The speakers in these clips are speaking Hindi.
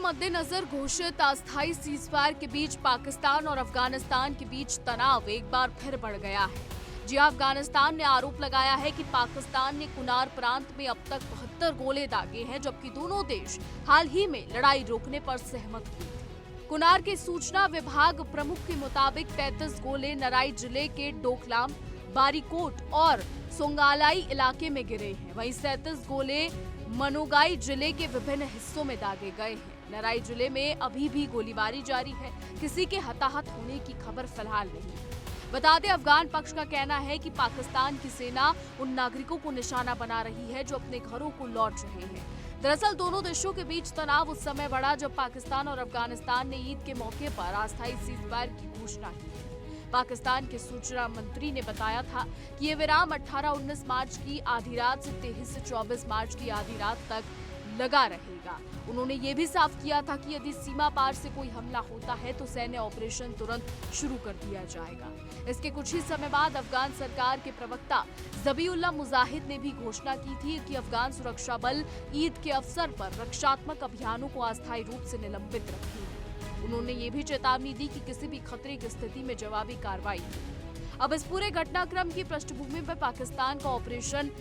मद्देनजर घोषित अस्थायी सीजफायर के बीच पाकिस्तान और अफगानिस्तान के बीच तनाव एक बार फिर बढ़ गया है। जी अफगानिस्तान ने आरोप लगाया है कि पाकिस्तान ने कुनार प्रांत में अब तक 72 गोले दागे हैं, जबकि दोनों देश हाल ही में लड़ाई रोकने पर सहमत हुए थे। कुनार के सूचना विभाग प्रमुख के मुताबिक 33 गोले नराई जिले के डोकलाम, बारीकोट और सोंगालाई इलाके में गिरे हैं। वहीं 37 गोले मनोगाई जिले के विभिन्न हिस्सों में दागे गए हैं। नराई जिले में अभी भी गोलीबारी जारी है। किसी के हताहत होने की खबर फिलहाल नहीं है। बता दें, अफगान पक्ष का कहना है कि पाकिस्तान की सेना उन नागरिकों को निशाना बना रही है जो अपने घरों को लौट रहे हैं। दरअसल दोनों देशों के बीच तनाव उस समय बढ़ा जब पाकिस्तान और अफगानिस्तान ने ईद के मौके पर अस्थायी सीजफायर की घोषणा की। पाकिस्तान के सूचना मंत्री ने बताया था कि ये विराम 18-19 मार्च की आधी रात से 23 से 24 मार्च की आधी रात तक लगा रहेगा। उन्होंने ये भी साफ किया था कि यदि सीमा पार से कोई हमला होता है तो सैन्य ऑपरेशन तुरंत शुरू कर दिया जाएगा। इसके कुछ ही समय बाद अफगान सरकार के प्रवक्ता ज़बीउल्लाह मुजाहिद ने भी घोषणा की थी कि अफगान सुरक्षा बल ईद के अवसर पर रक्षात्मक अभियानों को अस्थायी रूप से निलंबित रखेंगे। उन्होंने ये भी चेतावनी दी कि किसी भी खतरे की स्थिति में जवाबी कार्रवाई हो। अब इस पूरे घटनाक्रम की पृष्ठभूमि में पाकिस्तान का ऑपरेशन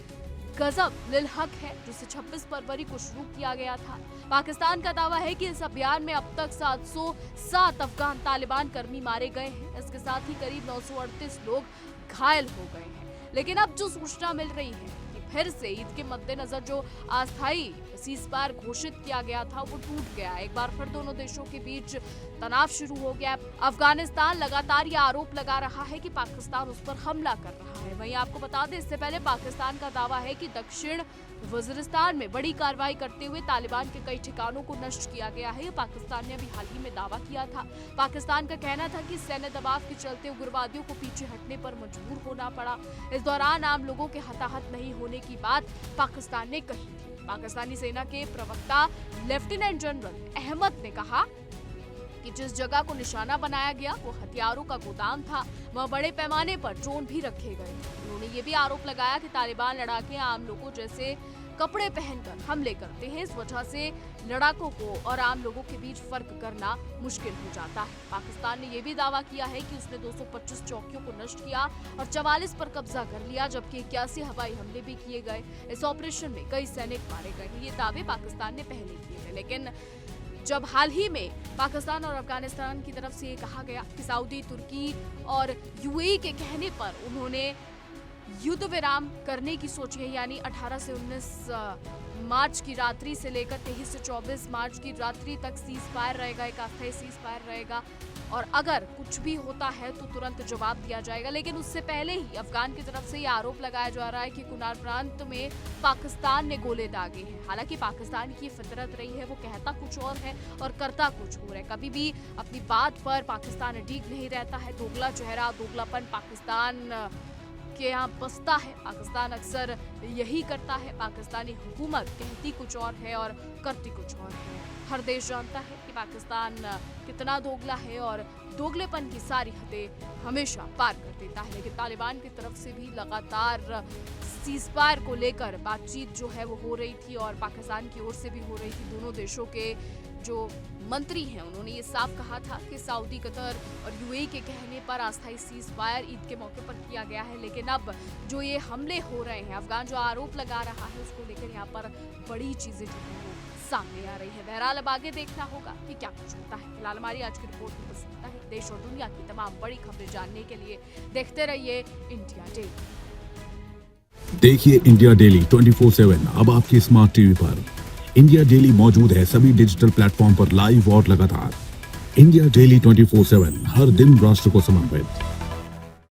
गजब लिल हक है, जिसे 26 फरवरी को शुरू किया गया था। पाकिस्तान का दावा है कि इस अभियान में अब तक 707 अफगान तालिबान कर्मी मारे गए हैं। इसके साथ ही करीब 938 लोग घायल हो गए हैं। लेकिन अब जो सूचना मिल रही है कि फिर से ईद के मद्देनजर जो अस्थायी सीजफायर घोषित किया गया था वो टूट गया। एक बार फिर दोनों देशों के बीच तनाव शुरू हो गया। अफगानिस्तान लगातार ये आरोप लगा रहा है कि पाकिस्तान उस पर हमला कर रहा है। वहीं आपको बता दें, इससे पहले पाकिस्तान का दावा है कि दक्षिण वजीरिस्तान में बड़ी कार्रवाई करते हुए तालिबान के कई ठिकानों को नष्ट किया गया है। पाकिस्तान ने अभी हाल ही में दावा किया था। पाकिस्तान का कहना था कि सैन्य दबाव के चलते उग्रवादियों को पीछे हटने पर मजबूर होना पड़ा। इस दौरान आम लोगों के हताहत नहीं होने की बात पाकिस्तान ने कही थी। पाकिस्तानी सेना के प्रवक्ता लेफ्टिनेंट जनरल अहमद ने कहा कि जिस जगह को निशाना बनाया गया वो हथियारों का गोदाम था। वह बड़े पैमाने पर ड्रोन भी रखे गए। उन्होंने ये भी आरोप लगाया कि तालिबान लड़ाके आम लोगों जैसे कपड़े पहनकर हमले करते हैं। इस वजह से लड़ाकों को और आम लोगों के बीच फर्क करना मुश्किल हो जाता है। पाकिस्तान ने यह भी दावा किया है कि उसने 225 चौकियों को नष्ट किया और 44 पर कब्जा कर लिया, जबकि 81 हवाई हमले भी किए गए। इस ऑपरेशन में कई सैनिक मारे गए। ये दावे पाकिस्तान ने पहले किए थे, लेकिन जब हाल ही में पाकिस्तान और अफगानिस्तान की तरफ से ये कहा गया कि सऊदी, तुर्की और यूएई के कहने पर उन्होंने युद्ध विराम करने की सोची है, यानी 18 से 19 मार्च की रात्रि से लेकर 23 से 24 मार्च की रात्रि तक सीजफायर रहेगा, एक अस्थायी सीजफायर रहेगा और अगर कुछ भी होता है तो तुरंत जवाब दिया जाएगा। लेकिन उससे पहले ही अफगान की तरफ से ये आरोप लगाया जा रहा है कि कुनार प्रांत में पाकिस्तान ने गोले दागे हैं। हालांकि पाकिस्तान की फितरत रही है, वो कहता कुछ और है और करता कुछ और है। कभी भी अपनी बात पर पाकिस्तान अडिग नहीं रहता है। दोगला चेहरा, दोगलापन पाकिस्तान के यहाँ बसता है। पाकिस्तान अक्सर यही करता है। पाकिस्तानी हुकूमत कहती कुछ और है और करती कुछ और है। हर देश जानता है कि पाकिस्तान कितना दोगला है और दोगलेपन की सारी हदें हमेशा पार कर देता है। लेकिन तालिबान की तरफ से भी लगातार सीजफायर को लेकर बातचीत जो है वो हो रही थी और पाकिस्तान की ओर से भी हो रही थी। दोनों देशों के जो मंत्री हैं उन्होंने ये साफ कहा था कि सऊदी, कतर और यूएई के कहने पर अस्थायी सीजफायर ईद के मौके पर किया गया है। लेकिन अब जो ये हमले हो रहे हैं, अफगान जो आरोप लगा रहा है, उसको लेकर यहाँ पर बड़ी चीजें जो है वो सामने आ रही है। बहरहाल अब आगे देखना होगा कि क्या कुछ होता है। फिलहाल हमारी आज की रिपोर्ट में बस इतना ही। देश और दुनिया की तमाम बड़ी खबरें जानने के लिए देखते रहिए इंडिया डेली। देखिए इंडिया डेली 24/7 अब आपकी स्मार्ट टीवी पर। इंडिया डेली मौजूद है सभी डिजिटल प्लेटफॉर्म पर लाइव और लगातार। इंडिया डेली 24/7 हर दिन राष्ट्र को समर्पित।